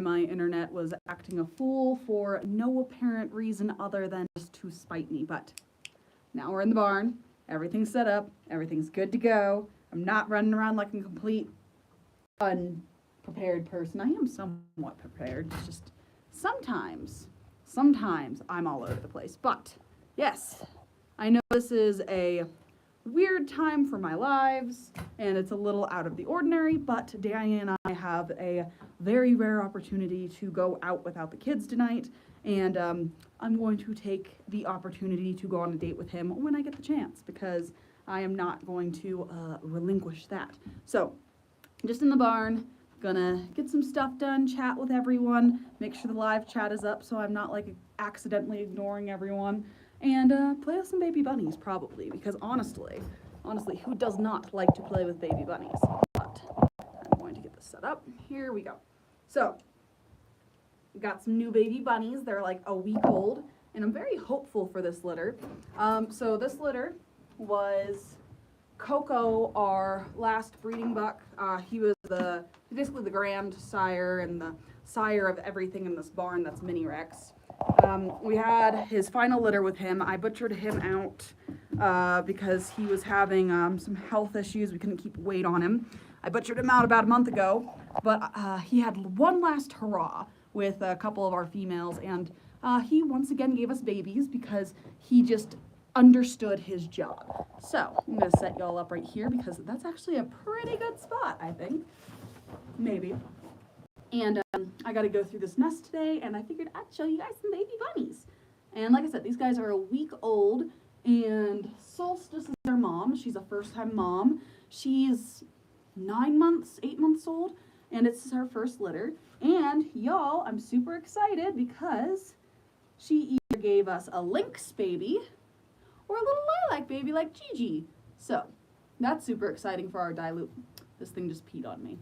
my internet was acting a fool for no apparent reason other than just to spite me. But now we're in the barn. Everything's set up. Everything's good to go. I'm not running around like a complete unprepared person. I am somewhat prepared. It's just sometimes I'm all over the place. But yes, I know this is a weird time for my lives and it's a little out of the ordinary, but Danny and I have a very rare opportunity to go out without the kids tonight, and I'm going to take the opportunity to go on a date with him when I get the chance, because I am not going to relinquish that. So just in the barn, gonna get some stuff done, chat with everyone, make sure the live chat is up so I'm not like accidentally ignoring everyone, and play with some baby bunnies probably, because honestly, who does not like to play with baby bunnies? But I'm going to get this set up. Here we go. So, we got some new baby bunnies. They're like a week old, and I'm very hopeful for this litter. So this litter was Coco, our last breeding buck. He was basically the grandsire and the sire of everything in this barn that's Mini Rex. We had his final litter with him. I butchered him out because he was having some health issues. We couldn't keep weight on him. I butchered him out about a month ago, but he had one last hurrah with a couple of our females, and he once again gave us babies because he just understood his job. So I'm going to set y'all up right here because that's actually a pretty good spot, I think. Maybe. And I got to go through this nest today, and I figured I'd show you guys some baby bunnies. And like I said, these guys are a week old, and Solstice is their mom. She's a first-time mom. She's 8 months old, and it's her first litter. And y'all, I'm super excited because she either gave us a lynx baby or a little lilac baby like Gigi. So that's super exciting for our dilute. This thing just peed on me.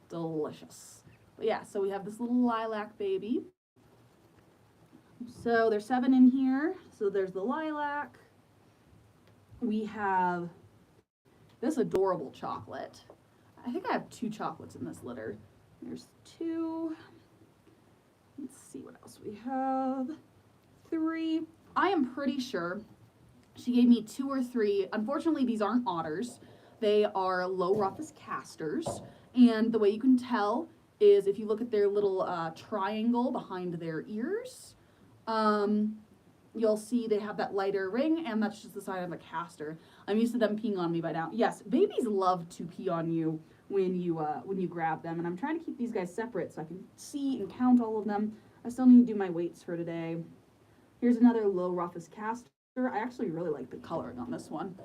Delicious. But yeah, so we have this little lilac baby. So there's 7 in here. So there's the lilac. We have this adorable chocolate. I think I have 2 chocolates in this litter. There's 2. Let's see what else we have. 3. I am pretty sure she gave me 2 or 3. Unfortunately, these aren't otters. They are low rufous casters. And the way you can tell is if you look at their little triangle behind their ears, you'll see they have that lighter ring, and that's just the sign of a caster. I'm used to them peeing on me by now. Yes, babies love to pee on you when you grab them, and I'm trying to keep these guys separate so I can see and count all of them. I still need to do my weights for today. Here's another low rufous caster. I actually really like the coloring on this one.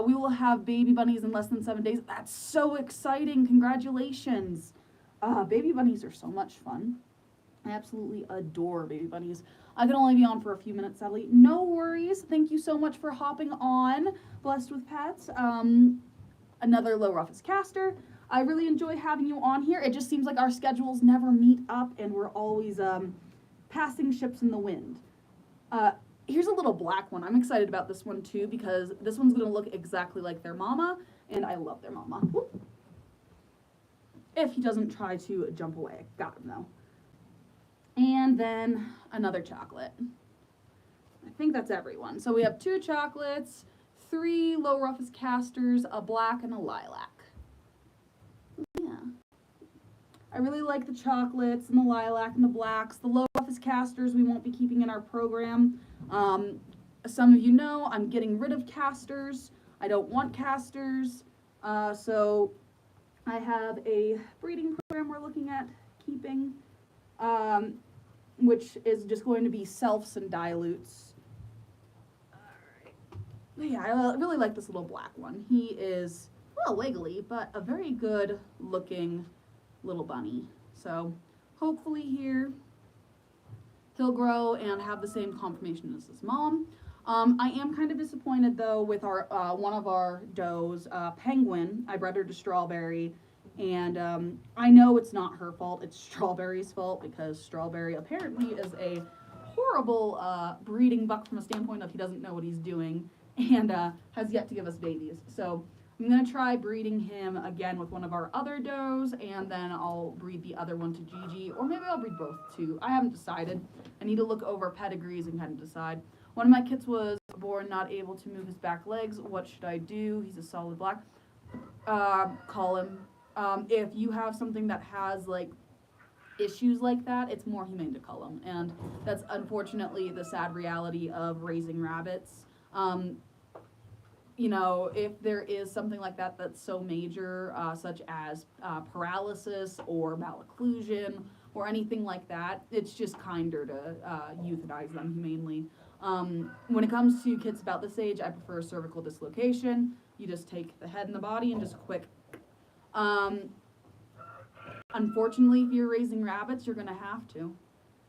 We will have baby bunnies in less than 7 days. That's so exciting. Congratulations. Baby bunnies are so much fun. I absolutely adore baby bunnies. I can only be on for a few minutes, sadly. No worries. Thank you so much for hopping on Blessed with Pets. Another low rufous caster. I really enjoy having you on here. It just seems like our schedules never meet up and we're always passing ships in the wind. Here's a little black one. I'm excited about this one too because this one's going to look exactly like their mama, and I love their mama. Whoop. If he doesn't try to jump away. Got him though. And then another chocolate. I think that's everyone. So we have 2 chocolates, 3 low rufous casters, a black, and a lilac. Yeah. I really like the chocolates and the lilac and the blacks. The low rufous casters we won't be keeping in our program. Some of you know I'm getting rid of casters. I don't want casters. So I have a breeding program we're looking at keeping, which is just going to be selfs and dilutes. Alright. Yeah, I really like this little black one. He is a little wiggly, but a very good looking little bunny. So hopefully here he'll grow and have the same conformation as his mom. I am kind of disappointed though with our one of our does, Penguin. I bred her to Strawberry, and I know it's not her fault, it's Strawberry's fault, because Strawberry apparently is a horrible breeding buck from a standpoint of he doesn't know what he's doing and has yet to give us babies. So I'm going to try breeding him again with one of our other does, and then I'll breed the other one to Gigi, or maybe I'll breed both too. I haven't decided. I need to look over pedigrees and kind of decide. One of my kits was born not able to move his back legs. What should I do? He's a solid black. Call him. If you have something that has like issues like that, it's more humane to cull them, and that's unfortunately the sad reality of raising rabbits. You know, if there is something like that that's so major, such as paralysis or malocclusion or anything like that, it's just kinder to euthanize them humanely. When it comes to kids about this age, I prefer cervical dislocation. You just take the head and the body and just quick. Unfortunately, if you're raising rabbits, you're going to have to.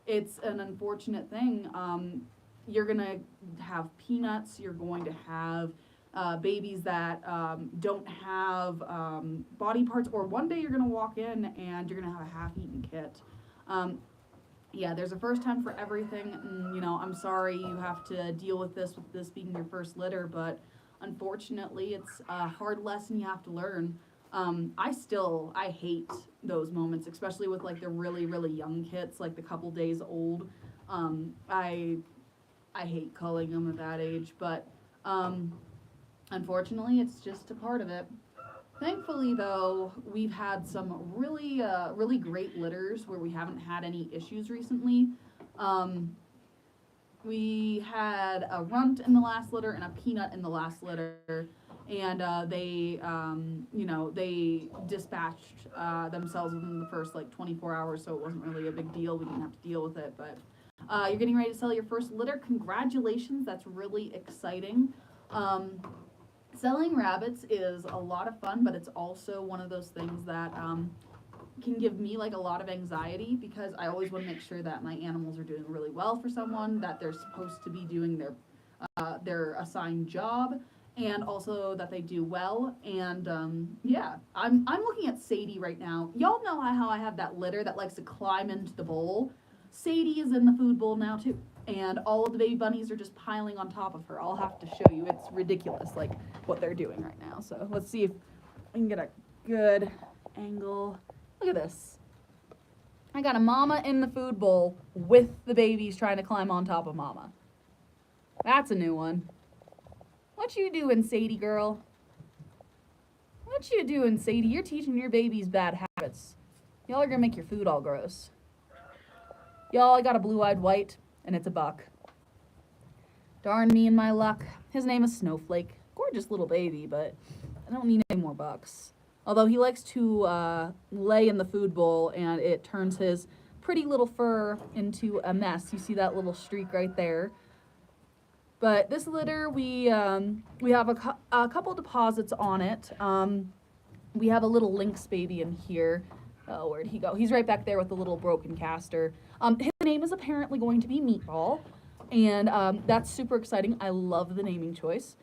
It's an unfortunate thing. You're going to have peanuts. You're going to have babies that don't have body parts, or one day you're going to walk in and you're going to have a half-eaten kit. Yeah, there's a first time for everything. And, you know, I'm sorry you have to deal with this being your first litter, but unfortunately it's a hard lesson you have to learn. I hate those moments, especially with like the really, really young kits, like the couple days old. I hate culling them at that age, but unfortunately, it's just a part of it. Thankfully, though, we've had some really, really great litters where we haven't had any issues recently. We had a runt in the last litter and a peanut in the last litter, and they dispatched themselves within the first like 24 hours, so it wasn't really a big deal. We didn't have to deal with it, but you're getting ready to sell your first litter. Congratulations, that's really exciting. Selling rabbits is a lot of fun, but it's also one of those things that can give me like a lot of anxiety, because I always want to make sure that my animals are doing really well for someone, that they're supposed to be doing their assigned job, and also that they do well. And yeah, I'm looking at Sadie right now. Y'all know how I have that litter that likes to climb into the bowl. Sadie is in the food bowl now too, and all of the baby bunnies are just piling on top of her. I'll have to show you. It's ridiculous, like what they're doing right now. So let's see if we can get a good angle. Look at this. I got a mama in the food bowl with the babies trying to climb on top of mama. That's a new one. What you doing, Sadie girl? What you doing, Sadie? You're teaching your babies bad habits. Y'all are gonna make your food all gross. Y'all, I got a blue-eyed white, and it's a buck. Darn me and my luck. His name is Snowflake. Gorgeous little baby, but I don't need any more bucks. Although he likes to lay in the food bowl, and it turns his pretty little fur into a mess. You see that little streak right there. But this litter, we have a couple deposits on it. We have a little lynx baby in here. Oh, where'd he go? He's right back there with the little broken caster. His name is apparently going to be Meatball, and that's super exciting. I love the naming choice.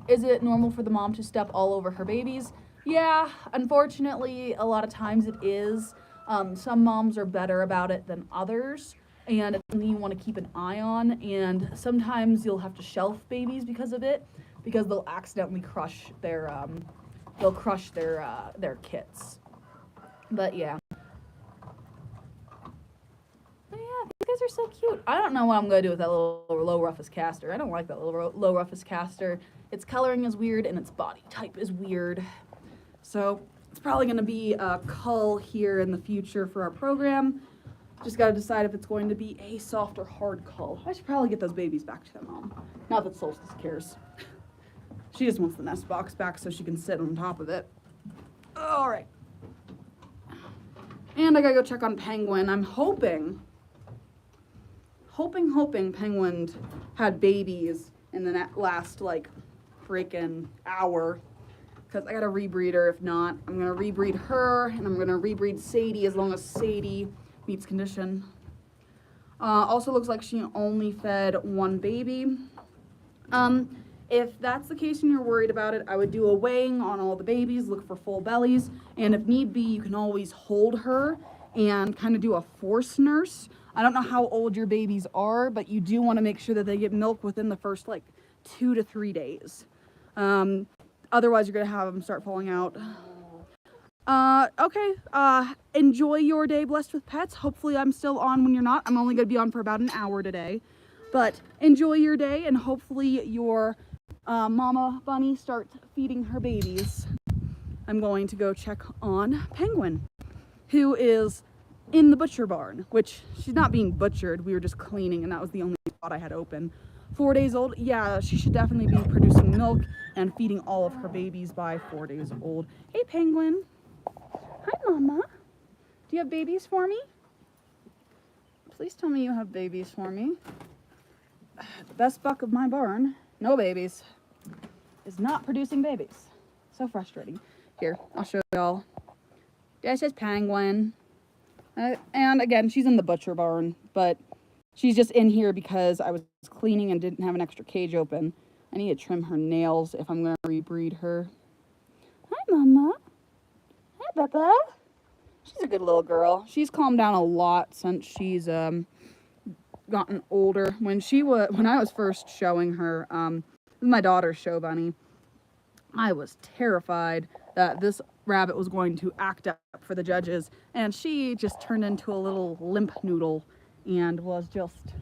Is it normal for the mom to step all over her babies? Yeah, unfortunately, a lot of times it is. Some moms are better about it than others, and it's something you want to keep an eye on, and sometimes you'll have to shelf babies because of it, because they'll accidentally crush their kits. But yeah. But yeah, these guys are so cute. I don't know what I'm going to do with that little low Rufus Caster. I don't like that little low Rufus Caster. Its coloring is weird, and its body type is weird. So it's probably going to be a cull here in the future for our program. Just got to decide if it's going to be a soft or hard cull. I should probably get those babies back to their mom. Not that Solstice cares. She just wants the nest box back so she can sit on top of it. All right. And I gotta go check on Penguin. I'm hoping Penguin had babies in the last, like, freaking hour. Because I gotta rebreed her. If not, I'm gonna rebreed her, and I'm gonna rebreed Sadie as long as Sadie meets condition. Also looks like she only fed one baby. If that's the case and you're worried about it, I would do a weighing on all the babies, look for full bellies, and if need be, you can always hold her and kind of do a force nurse. I don't know how old your babies are, but you do want to make sure that they get milk within the first, like, 2 to 3 days. Otherwise, you're going to have them start falling out. Okay. Enjoy your day blessed with pets. Hopefully I'm still on when you're not. I'm only going to be on for about an hour today. But enjoy your day, and hopefully your mama bunny starts feeding her babies. I'm going to go check on Penguin, who is in the butcher barn, which she's not being butchered. We were just cleaning, and that was the only spot I had open. 4 days old, yeah, she should definitely be producing milk and feeding all of her babies by 4 days old. Hey, Penguin. Hi, Mama. Do you have babies for me? Please tell me you have babies for me. The best buck of my barn, no babies, is not producing babies. So frustrating. Here, I'll show y'all. This is Penguin. And again, she's in the butcher barn, but she's just in here because I was cleaning and didn't have an extra cage open. I need to trim her nails if I'm going to rebreed her. Hi, Mama. Hi, Peppa. She's a good little girl. She's calmed down a lot since she's gotten older. When I was first showing her, my daughter's show bunny, I was terrified that this rabbit was going to act up for the judges, and she just turned into a little limp noodle and was just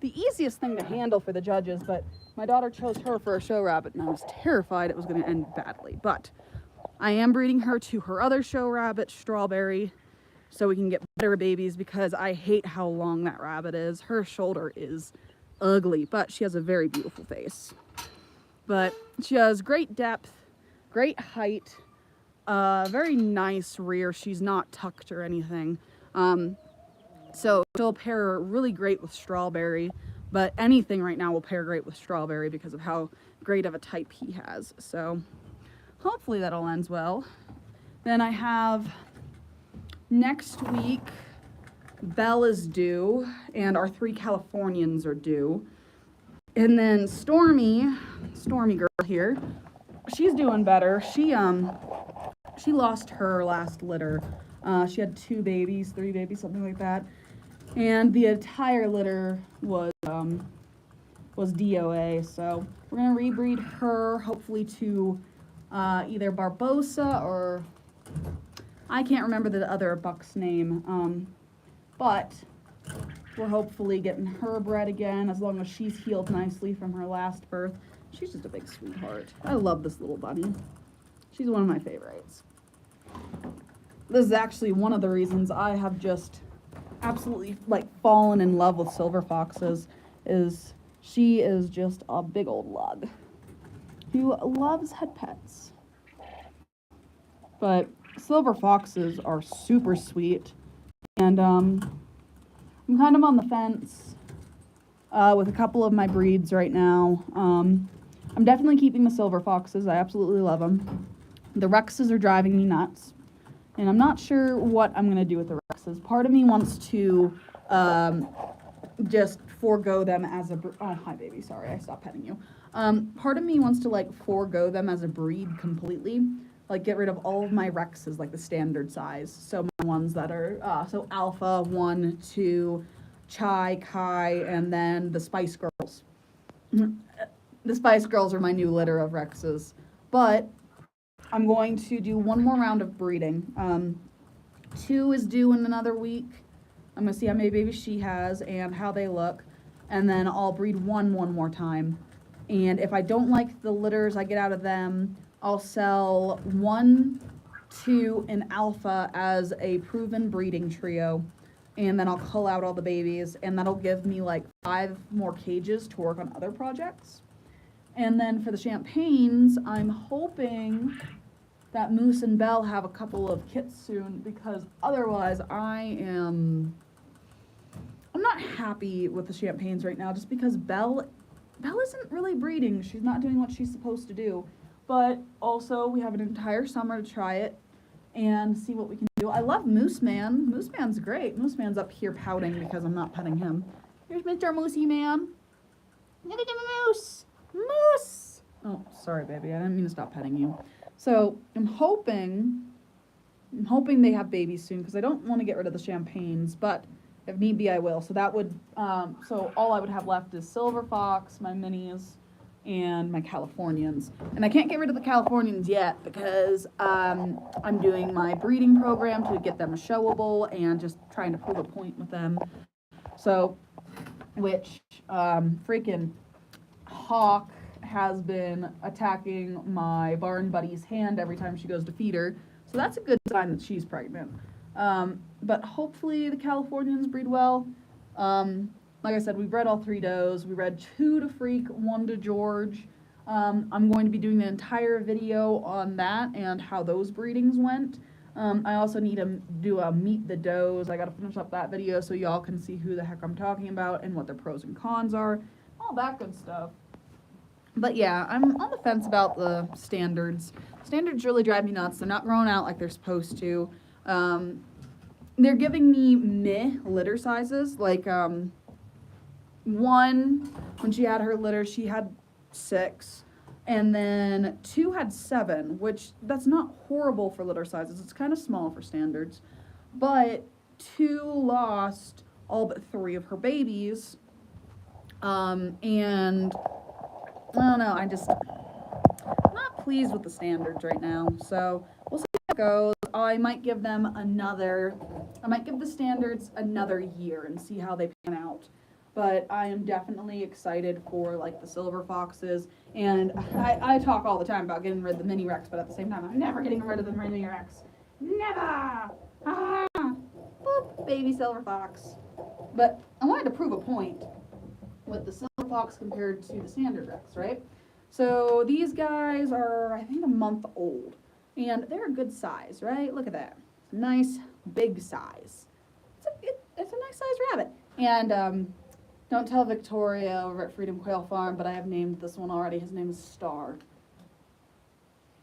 the easiest thing to handle for the judges. But my daughter chose her for a show rabbit, and I was terrified it was going to end badly. But I am breeding her to her other show rabbit, Strawberry, so we can get better babies, because I hate how long that rabbit is. Her shoulder is ugly, but she has a very beautiful face. But she has great depth, great height, very nice rear. She's not tucked or anything. So she'll pair really great with Strawberry, but anything right now will pair great with Strawberry because of how great of a type he has. So hopefully that all ends well. Then I have next week, Belle is due, and our 3 Californians are due. And then Stormy girl here, she's doing better. She lost her last litter. She had 2 babies, 3 babies, something like that. And the entire litter was DOA. So we're gonna rebreed her, hopefully to either Barbosa or I can't remember the other buck's name. But we're hopefully getting her bred again, as long as she's healed nicely from her last birth. She's just a big sweetheart. I love this little bunny. She's one of my favorites. This is actually one of the reasons I have just absolutely fallen in love with silver foxes, is she is just a big old lug who loves head pets. But silver foxes are super sweet, and I'm kind of on the fence with a couple of my breeds right now. I'm definitely keeping the silver foxes. I absolutely love them. The Rexes are driving me nuts, and I'm not sure what I'm going to do with the Rexes. Part of me wants to just forego them as a oh, hi baby, sorry, I stopped petting you. Part of me wants to forego them as a breed completely, get rid of all of my Rexes, the standard size. So my ones that are so Alpha, 1, 2, Chai, Kai, and then the Spice Girls. The Spice Girls are my new litter of Rexes. But I'm going to do one more round of breeding. 2 is due in another week. I'm going to see how many babies she has and how they look. And then I'll breed one more time. And if I don't like the litters I get out of them, I'll sell 1, 2, and Alpha as a proven breeding trio. And then I'll cull out all the babies, and that'll give me 5 more cages to work on other projects. And then for the champagnes, I'm hoping that Moose and Belle have a couple of kits soon, because otherwise I'm not happy with the champagnes right now, just because Belle isn't really breeding. She's not doing what she's supposed to do. But also we have an entire summer to try it and see what we can do. I love Moose Man. Moose Man's great. Moose Man's up here pouting because I'm not petting him. Here's Mr. Moosey Man. Look at the moose. Moose! Oh, sorry, baby. I didn't mean to stop petting you. So I'm hoping they have babies soon, because I don't want to get rid of the champagnes, but if need be, I will. So that would, so all I would have left is Silver Fox, my minis, and my Californians. And I can't get rid of the Californians yet because I'm doing my breeding program to get them showable and just trying to prove a point with them. So, which freaking Hawk has been attacking my barn buddy's hand every time she goes to feed her. So that's a good sign that she's pregnant. But hopefully the Californians breed well. Like I said, we bred all 3 does. We bred 2 to Freak, 1 to George. I'm going to be doing an entire video on that and how those breedings went. I also need to do a meet the does. I got to finish up that video so y'all can see who the heck I'm talking about and what their pros and cons are. All that good stuff. But yeah, I'm on the fence about the standards. Standards really drive me nuts. They're not growing out like they're supposed to. They're giving me meh litter sizes. Like, one, when she had her litter, she had 6. And then 2 had 7, which that's not horrible for litter sizes. It's kind of small for standards. But 2 lost all but 3 of her babies. And I don't know, I'm not pleased with the standards right now. So we'll see how it goes. I might give the standards another year and see how they pan out. But I am definitely excited for like the silver foxes. And I talk all the time about getting rid of the mini Rex, but at the same time, I'm never getting rid of the mini Rex. Never! Ah! Boop, baby silver fox. But I wanted to prove a point with the silver fox compared to the standard Rex, right? So these guys are, I think, a month old. And they're a good size, right? Look at that. Nice, big size. It's a nice sized rabbit. And don't tell Victoria over at Freedom Quail Farm, but I have named this one already. His name is Star.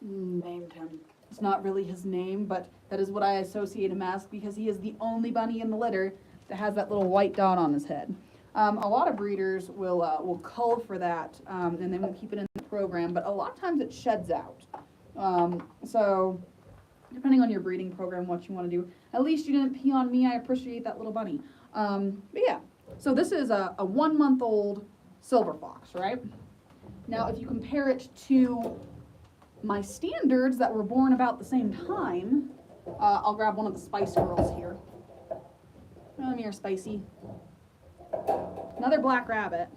Named him. It's not really his name, but that is what I associate him as because he is the only bunny in the litter that has that little white dot on his head. A lot of breeders will cull for that, and they won't keep it in the program, but a lot of times it sheds out. So, depending on your breeding program, what you want to do. At least you didn't pee on me. I appreciate that little bunny. But yeah, so this is a 1-month-old silver fox, right? Now, if you compare it to my standards that were born about the same time, I'll grab one of the Spice Girls here. Come here, Spicy. Another black rabbit.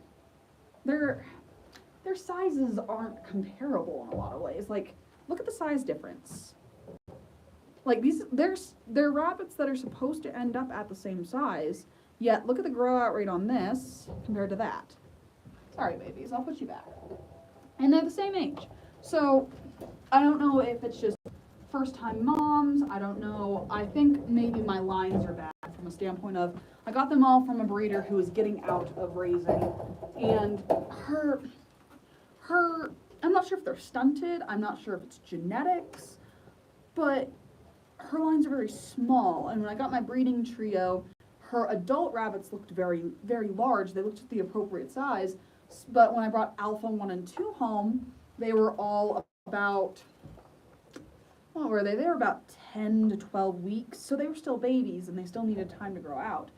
Their sizes aren't comparable in a lot of ways. Like, look at the size difference. Like they're rabbits that are supposed to end up at the same size, yet look at the grow out rate on this compared to that. Sorry, babies, I'll put you back. And they're the same age. So I don't know if it's just first time moms. I don't know. I think maybe my lines are bad from a standpoint of I got them all from a breeder who is getting out of raising, and her I'm not sure if they're stunted. I'm not sure if it's genetics, but her lines are very small. And when I got my breeding trio, her adult rabbits looked very, very large. They looked at the appropriate size. But when I brought Alpha 1 and 2 home, they were all about, what were they? They were about 10 to 12 weeks. So they were still babies and they still needed time to grow out.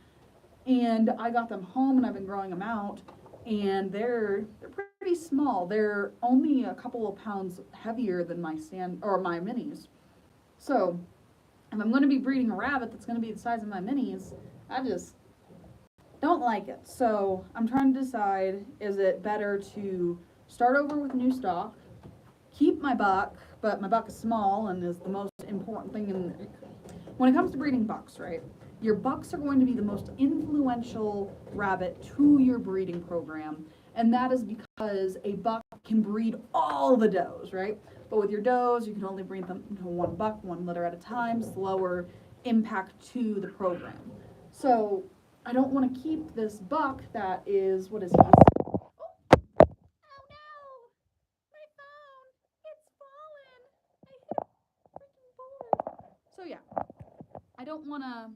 And I got them home and I've been growing them out. And they're pretty small. They're only a couple of pounds heavier than my my minis. So if I'm going to be breeding a rabbit that's going to be the size of my minis, I just don't like it. So I'm trying to decide, is it better to start over with new stock, keep my buck, but my buck is small and is the most important thing when it comes to breeding bucks, right? Your bucks are going to be the most influential rabbit to your breeding program, and that is because a buck can breed all the does, right? But with your does, you can only breed them to one buck, one litter at a time, slower impact to the program. So I don't want to keep this buck that is, what is he? Oh no! My phone! It's fallen! I hit a freaking board. So yeah, I don't want to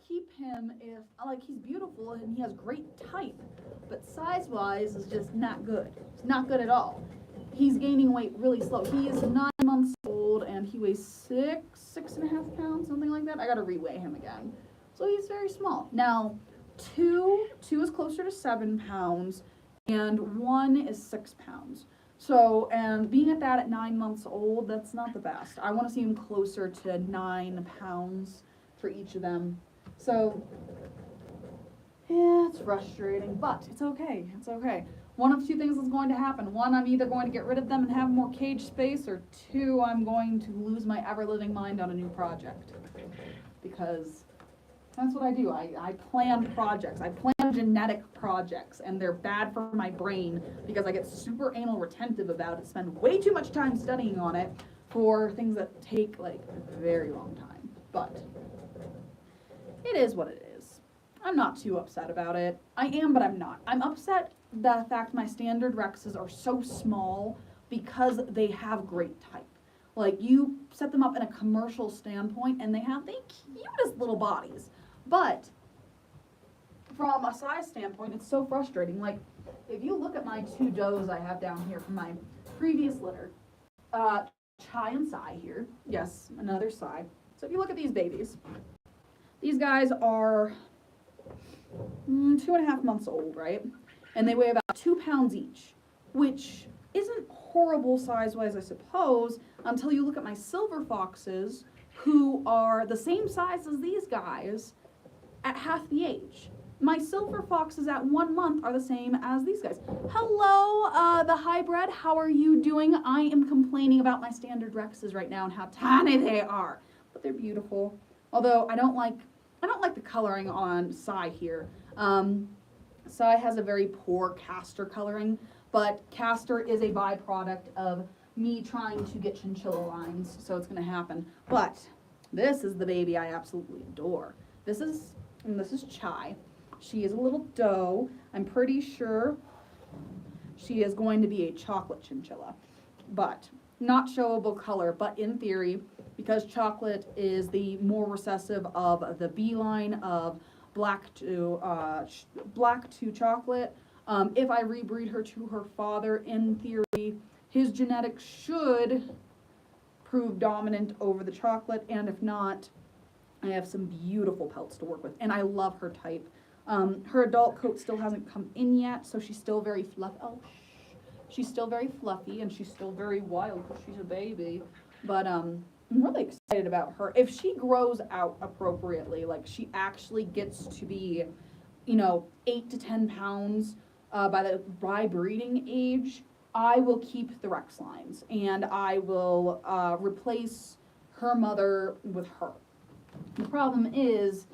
keep him if, like, he's beautiful and he has great type, but size-wise is just not good. It's not good at all. He's gaining weight really slow. He is 9 months old and he weighs 6.5 pounds, something like that. I gotta reweigh him again. So he's very small. Now, two is closer to 7 pounds, and one is 6 pounds. So, and being at that at 9 months old, that's not the best. I want to see them closer to 9 pounds for each of them. So, yeah, it's frustrating, but it's okay. It's okay. One of two things is going to happen. One, I'm either going to get rid of them and have more cage space, or two, I'm going to lose my ever-living mind on a new project. Because that's what I do. I plan projects. I plan genetic projects, and they're bad for my brain because I get super anal retentive about it, spend way too much time studying on it for things that take like a very long time. But it is what it is. I'm not too upset about it. I am, but I'm not. I'm upset the fact my standard Rexes are so small because they have great type. Like, you set them up in a commercial standpoint and they have the cutest little bodies. But from a size standpoint, it's so frustrating. Like, if you look at my two does I have down here from my previous litter, Chai and Sai here. Yes, another Sai. So if you look at these babies, these guys are 2.5 months old, right? And they weigh about 2 pounds each, which isn't horrible size-wise, I suppose, until you look at my silver foxes, who are the same size as these guys at half the age. My silver foxes at 1 month are the same as these guys. Hello, the hybrid, how are you doing? I am complaining about my standard Rexes right now and how tiny they are, but they're beautiful. Although I don't like the coloring on Sai here. Sai has a very poor castor coloring, but castor is a byproduct of me trying to get chinchilla lines, so it's going to happen. But this is the baby I absolutely adore. This is Chai. She is a little doe. I'm pretty sure she is going to be a chocolate chinchilla, but not showable color, but in theory, because chocolate is the more recessive of the B line of black to chocolate. If I rebreed her to her father, in theory, his genetics should prove dominant over the chocolate, and if not, I have some beautiful pelts to work with, and I love her type. Her adult coat still hasn't come in yet, so she's still very fluffy. Oh, she's still very fluffy, and she's still very wild because she's a baby. But I'm really excited about her. If she grows out appropriately, like she actually gets to be, 8 to 10 pounds by breeding age, I will keep the Rex lines, and I will replace her mother with her. The problem is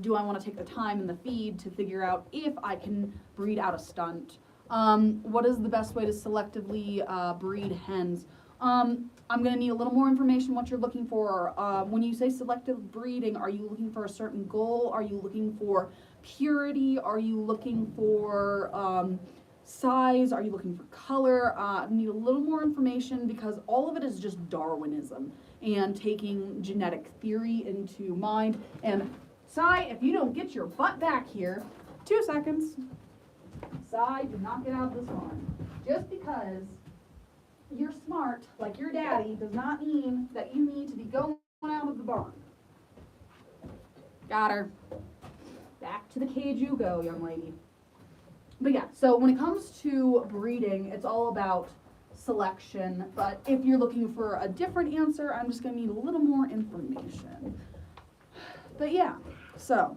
do I want to take the time and the feed to figure out if I can breed out a stunt? What is the best way to selectively breed hens? I'm going to need a little more information what you're looking for. When you say selective breeding, are you looking for a certain goal? Are you looking for purity? Are you looking for size? Are you looking for color? I need a little more information because all of it is just Darwinism and taking genetic theory into mind. And Sai, if you don't get your butt back here, 2 seconds. Sai, do not get out of this barn. Just because you're smart, like your daddy, does not mean that you need to be going out of the barn. Got her. Back to the cage you go, young lady. But yeah, so when it comes to breeding, it's all about selection. But if you're looking for a different answer, I'm just going to need a little more information. But yeah, so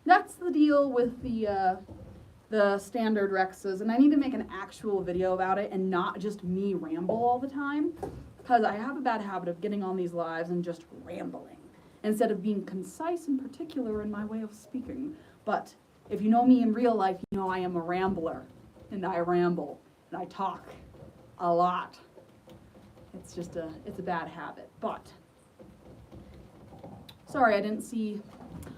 that's the deal with the standard Rexes, and I need to make an actual video about it and not just me ramble all the time, because I have a bad habit of getting on these lives and just rambling instead of being concise and particular in my way of speaking. But if you know me in real life, you know I am a rambler, and I ramble, and I talk a lot. It's just it's a bad habit. But sorry, I didn't see.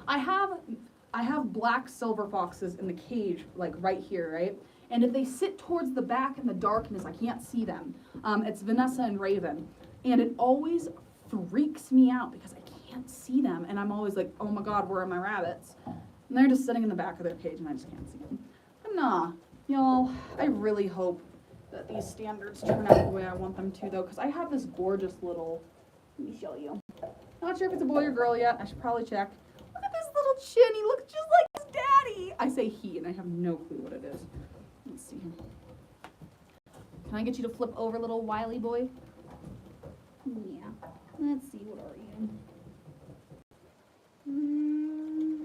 I have black silver foxes in the cage, like right here, right? And if they sit towards the back in the darkness, I can't see them. It's Vanessa and Raven. And it always freaks me out because I can't see them. And I'm always like, oh my God, where are my rabbits? And they're just sitting in the back of their cage and I just can't see them. But nah, y'all, I really hope that these standards turn out the way I want them to, though, because I have this gorgeous little, let me show you. Not sure if it's a boy or girl yet. I should probably check. Look at this little chin. He looks just like his daddy. I say he, and I have no clue what it is. see here. Can I get you to flip over, little wily boy? Yeah. Let's see, what are you?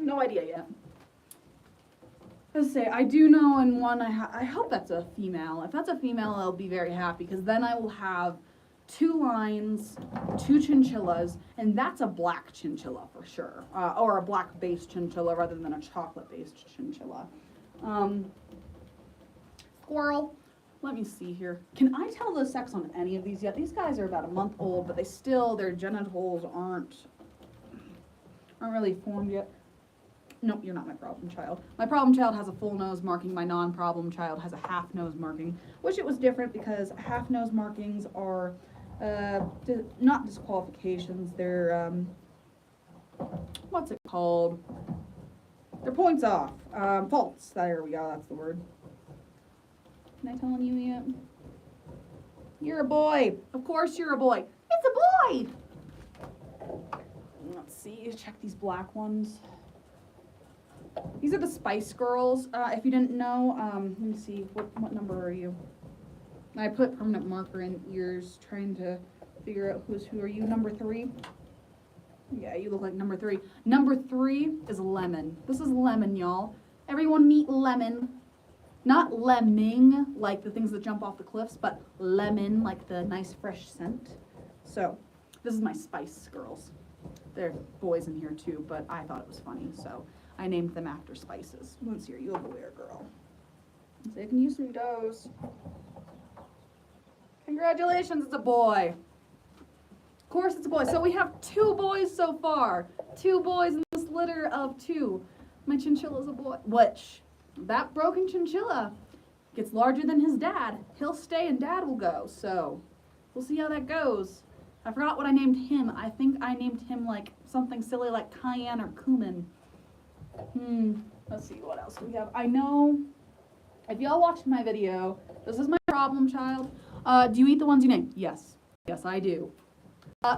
No idea yet. Let's say, I do know in one, I hope that's a female. If that's a female, I'll be very happy, because then I will have 2 lines, 2 chinchillas, and that's a black chinchilla for sure. Or a black-based chinchilla rather than a chocolate-based chinchilla. Squirrel. Let me see here. Can I tell the sex on any of these yet? These guys are about a month old, but they still, their genitals aren't really formed yet. Nope, you're not my problem child. My problem child has a full nose marking. My non-problem child has a half nose marking. Wish it was different, because half nose markings are not disqualifications. They're, what's it called? They're points off. Faults. There we go, that's the word. Can I tell you yet? You're a boy. Of course you're a boy. It's a boy! Let's see, check these black ones. These are the Spice Girls. If you didn't know, let me see, what number are you? I put permanent marker in ears, trying to figure out who's who. Are you number 3? Yeah, you look like number 3. Number 3 is Lemon. This is Lemon, y'all. Everyone meet Lemon. Not lemming, like the things that jump off the cliffs, but lemon, like the nice fresh scent. So, this is my Spice Girls. There are boys in here too, but I thought it was funny, so I named them after spices. Let's see, are you a boy or girl? Saving you some doughs. Congratulations, it's a boy. Of course it's a boy. So we have 2 boys so far. 2 boys in this litter of 2. My chinchilla's a boy. Which, that broken chinchilla gets larger than his dad. He'll stay and dad will go. So we'll see how that goes. I forgot what I named him. I think I named him like something silly like cayenne or cumin. Let's see, what else do we have? I know, if y'all watched my video, this is my problem child. Do you eat the ones you name? Yes. Yes, I do.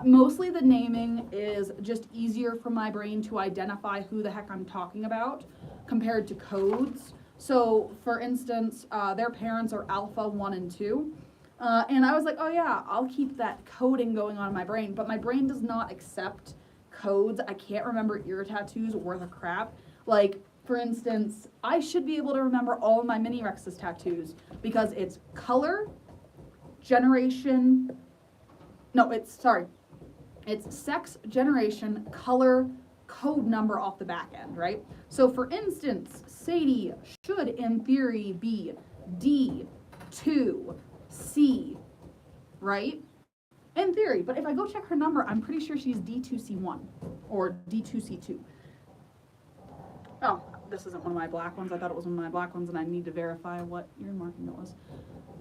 Mostly the naming is just easier for my brain to identify who the heck I'm talking about compared to codes. So, for instance, their parents are Alpha 1 and 2. And I was like, oh yeah, I'll keep that coding going on in my brain. But my brain does not accept codes. I can't remember ear tattoos worth of crap. Like, for instance, I should be able to remember all of my Mini Rex's tattoos because it's color, generation, no, it's sex, generation, color, code number off the back end, right? So for instance, Sadie should in theory be D2C, right? In theory, but if I go check her number, I'm pretty sure she's D2C1 or D2C2. Oh, this isn't one of my black ones. I thought it was one of my black ones, and I need to verify what ear marking it was.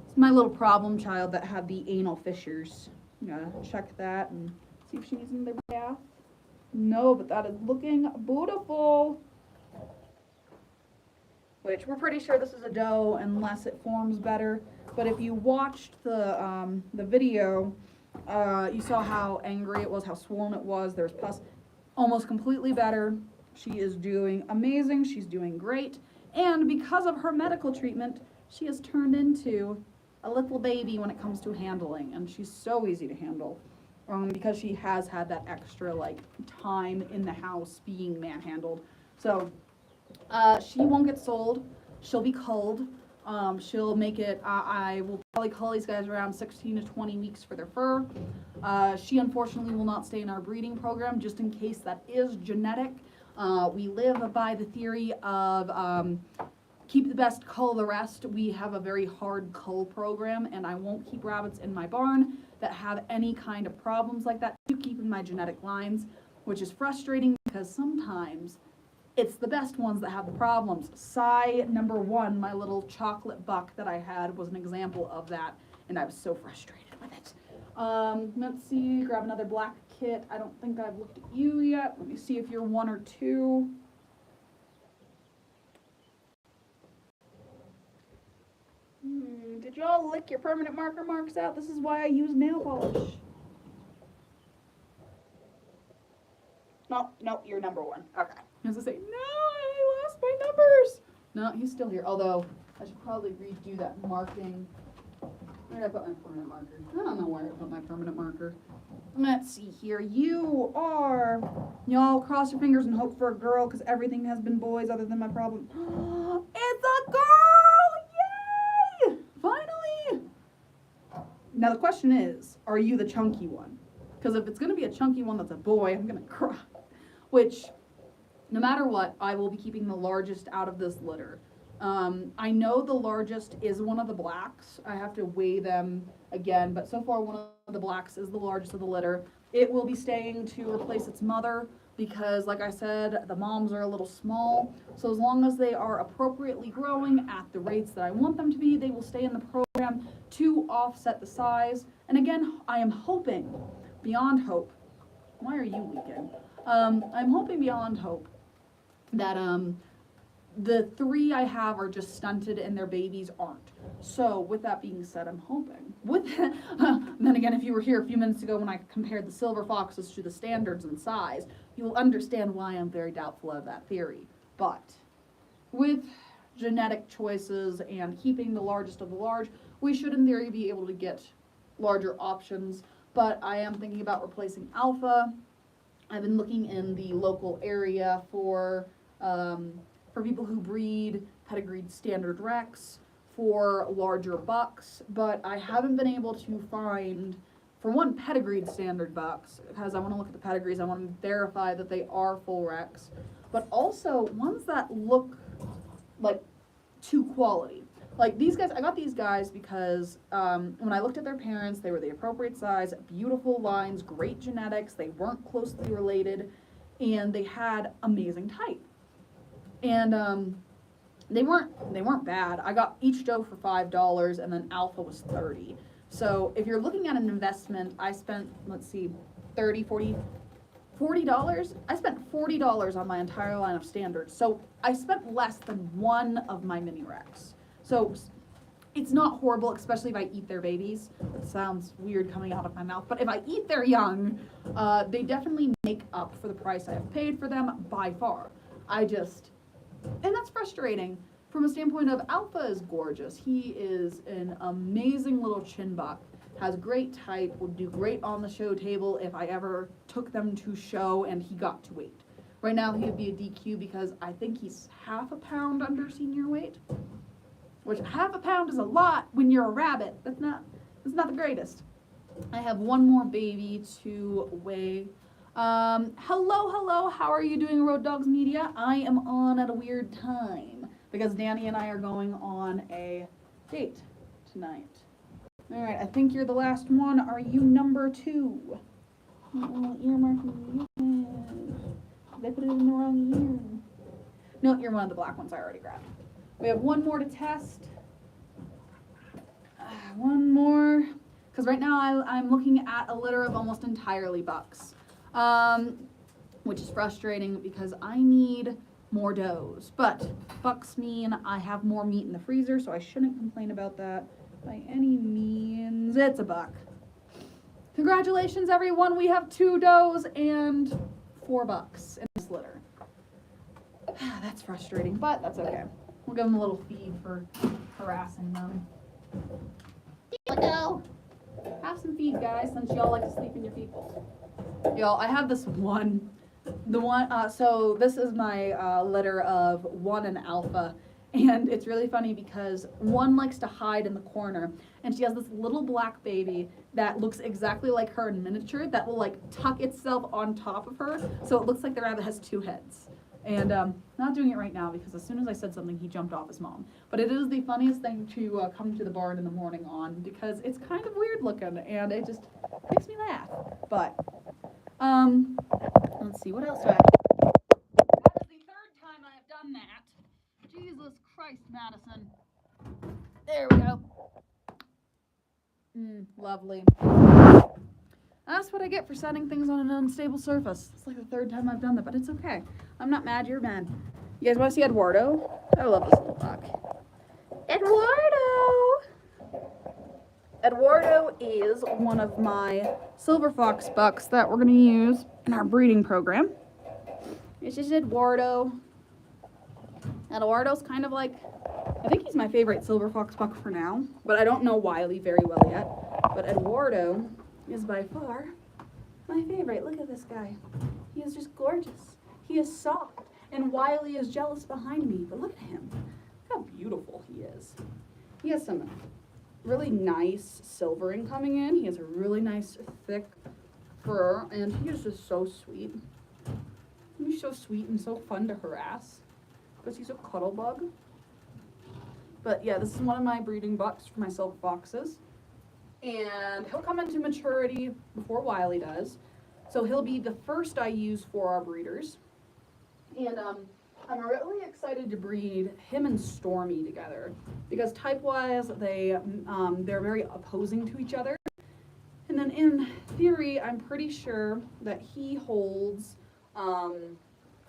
It's my little problem child that had the anal fissures. I'm gonna check that and see if she needs another bath. No, but that is looking beautiful. Which we're pretty sure this is a doe unless it forms better. But if you watched the video, you saw how angry it was, how swollen it was. There's pus. Almost completely better. She is doing amazing. She's doing great. And because of her medical treatment, she has turned into a little baby when it comes to handling. And she's so easy to handle because she has had that extra like time in the house being manhandled. So she won't get sold. She'll be culled. She'll make it, I will probably cull these guys around 16 to 20 weeks for their fur. She unfortunately will not stay in our breeding program just in case that is genetic. We live by the theory of keep the best, cull the rest. We have a very hard cull program, and I won't keep rabbits in my barn that have any kind of problems like that to keep in my genetic lines, which is frustrating because sometimes it's the best ones that have the problems. Psy number 1, my little chocolate buck that I had, was an example of that, and I was so frustrated with it. Let's see, grab another black kit. I don't think I've looked at you yet. Let me see if you're 1 or 2. Did y'all lick your permanent marker marks out? This is why I use nail polish. No, you're number 1. Okay. I was gonna say, no, I lost my numbers. No, he's still here. Although, I should probably redo that marking. Where did I put my permanent marker? I don't know where I put my permanent marker. Let's see here. Y'all cross your fingers and hope for a girl because everything has been boys other than my problem. It's a girl! Yay! Finally! Now the question is, are you the chunky one? Because if it's going to be a chunky one that's a boy, I'm going to cry. Which, no matter what, I will be keeping the largest out of this litter. I know the largest is one of the blacks. I have to weigh them again, but so far one of the blacks is the largest of the litter. It will be staying to replace its mother because, like I said, the moms are a little small. So as long as they are appropriately growing at the rates that I want them to be, they will stay in the program to offset the size. And again, I am hoping, beyond hope, why are you leaking? I'm hoping beyond hope that the 3 I have are just stunted and their babies aren't. So with that being said, I'm hoping. Then again, if you were here a few minutes ago when I compared the silver foxes to the standards in size, you will understand why I'm very doubtful of that theory. But with genetic choices and keeping the largest of the large, we should in theory be able to get larger options. But I am thinking about replacing Alpha. I've been looking in the local area for people who breed pedigreed standard Rex, for larger bucks, but I haven't been able to find, for one, pedigreed standard bucks, because I want to look at the pedigrees, I want to verify that they are full Rex, but also ones that look like to quality. Like these guys, I got these guys because when I looked at their parents, they were the appropriate size, beautiful lines, great genetics, they weren't closely related, and they had amazing type. And they weren't bad. I got each doe for $5 and then Alpha was $30. So if you're looking at an investment, I spent, let's see, $40. I spent $40 on my entire line of standards. So I spent less than one of my mini Rex. So it's not horrible, especially if I eat their babies. It sounds weird coming out of my mouth, but if I eat their young, they definitely make up for the price I have paid for them by far. And that's frustrating from a standpoint of Alpha is gorgeous. He is an amazing little chin buck, has great type, would do great on the show table if I ever took them to show and he got to weight. Right now he would be a DQ because I think he's half a pound under senior weight, which half a pound is a lot when you're a rabbit. That's not the greatest. I have one more baby to weigh. Hello, how are you doing, Road Dogs Media? I am on at a weird time because Danny and I are going on a date tonight. All right, I think you're the last one. Are you number 2? Earmarking. Did I put it in the wrong ear? No, you're one of the black ones I already grabbed. We have one more to test. One more, because right now I'm looking at a litter of almost entirely bucks. Which is frustrating because I need more does. But bucks mean I have more meat in the freezer, so I shouldn't complain about that by any means. It's a buck. Congratulations, everyone. We have 2 does and 4 bucks in this litter. That's frustrating, but that's okay. We'll give them a little feed for harassing them. There we go. Have some feed, guys, since y'all like to sleep in your people. Y'all, I have this one. So this is my litter of 1 and Alpha, and it's really funny because 1 likes to hide in the corner, and she has this little black baby that looks exactly like her in miniature that will like tuck itself on top of her, so it looks like the rabbit has 2 heads. And not doing it right now because as soon as I said something, he jumped off his mom. But it is the funniest thing to come to the barn in the morning on because it's kind of weird looking and it just makes me laugh. But let's see, what else do I have? That is the 3rd time I have done that. Jesus Christ, Madison. There we go. Lovely. That's what I get for setting things on an unstable surface. It's like the 3rd time I've done that, but it's okay. I'm not mad, you're mad. You guys want to see Eduardo? I love this little buck. Eduardo! Eduardo is one of my silver fox bucks that we're going to use in our breeding program. This is Eduardo. Eduardo's kind of like, I think he's my favorite silver fox buck for now, but I don't know Wiley very well yet. But Eduardo is by far my favorite. Look at this guy. He is just gorgeous. He is soft, and Wiley is jealous behind me, but look at him. Look how beautiful he is. He has some really nice silvering coming in. He has a really nice thick fur, and he is just so sweet. He's so sweet and so fun to harass because he's a cuddle bug. But yeah, this is one of my breeding bucks for my silver foxes. And he'll come into maturity before Wiley does. So he'll be the first I use for our breeders. And I'm really excited to breed him and Stormy together because type-wise, they're very opposing to each other. And then in theory, I'm pretty sure that he holds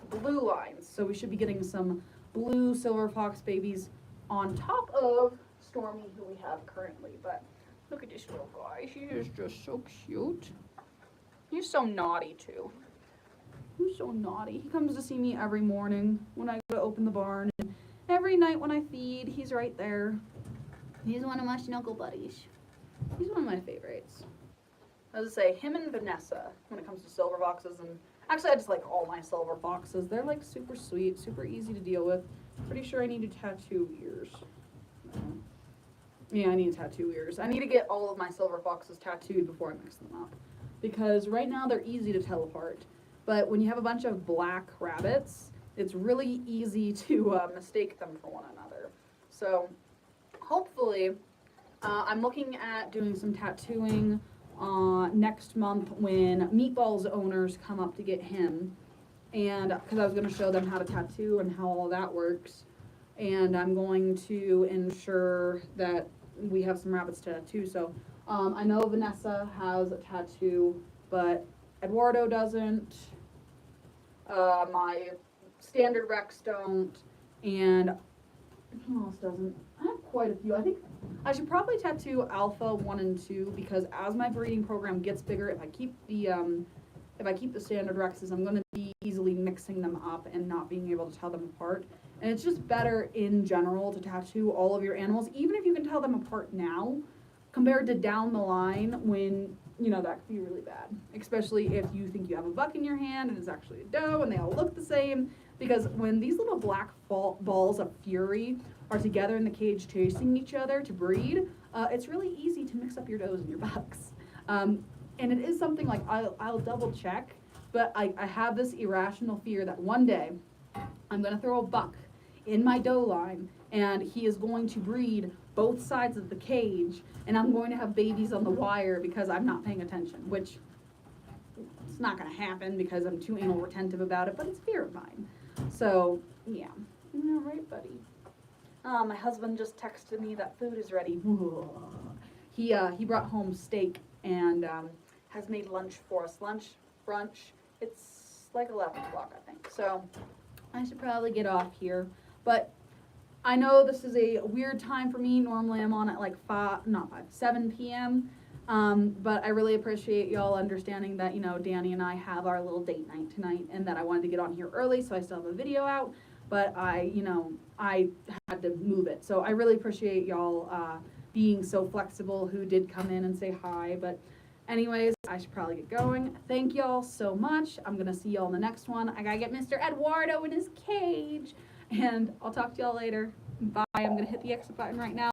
blue lines. So we should be getting some blue silver fox babies on top of Stormy, who we have currently. But look at this little guy. He is just so cute. He's so naughty, too. He's so naughty. He comes to see me every morning when I go to open the barn. And every night when I feed, he's right there. He's one of my snuggle buddies. He's one of my favorites. As I say, him and Vanessa, when it comes to silver foxes, and actually I just like all my silver foxes. They're like super sweet, super easy to deal with. Pretty sure I need to tattoo ears. Yeah, I need to tattoo ears. I need to get all of my silver foxes tattooed before I mix them up. Because right now they're easy to tell apart. But when you have a bunch of black rabbits, it's really easy to mistake them for one another. So hopefully, I'm looking at doing some tattooing next month when Meatball's owners come up to get him. And because I was going to show them how to tattoo and how all that works. And I'm going to ensure that we have some rabbits to tattoo. So I know Vanessa has a tattoo, but Eduardo doesn't. My standard Rex don't. And who else doesn't? I have quite a few. I think I should probably tattoo Alpha 1 and 2 because as my breeding program gets bigger, if I keep the standard Rexes, I'm going to be easily mixing them up and not being able to tell them apart. And it's just better in general to tattoo all of your animals, even if you can tell them apart now, compared to down the line when, you know, that could be really bad. Especially if you think you have a buck in your hand and it's actually a doe and they all look the same. Because when these little black balls of fury are together in the cage chasing each other to breed, it's really easy to mix up your does and your bucks. And it is something like I'll double check, but I have this irrational fear that one day I'm going to throw a buck in my doe line and he is going to breed both sides of the cage and I'm going to have babies on the wire because I'm not paying attention, which it's not going to happen because I'm too anal retentive about it, but it's fear of mine. So, yeah. All right, buddy. My husband just texted me that food is ready. He brought home steak and has made lunch for us. Brunch. It's like 11 o'clock, I think. So, I should probably get off here. But I know this is a weird time for me. Normally I'm on at like 7 p.m. But I really appreciate y'all understanding that, you know, Danny and I have our little date night tonight and that I wanted to get on here early so I still have a video out. But I had to move it. So I really appreciate y'all being so flexible who did come in and say hi. But anyways, I should probably get going. Thank y'all so much. I'm going to see y'all in the next one. I got to get Mr. Eduardo in his cage. And I'll talk to y'all later. Bye. I'm going to hit the exit button right now.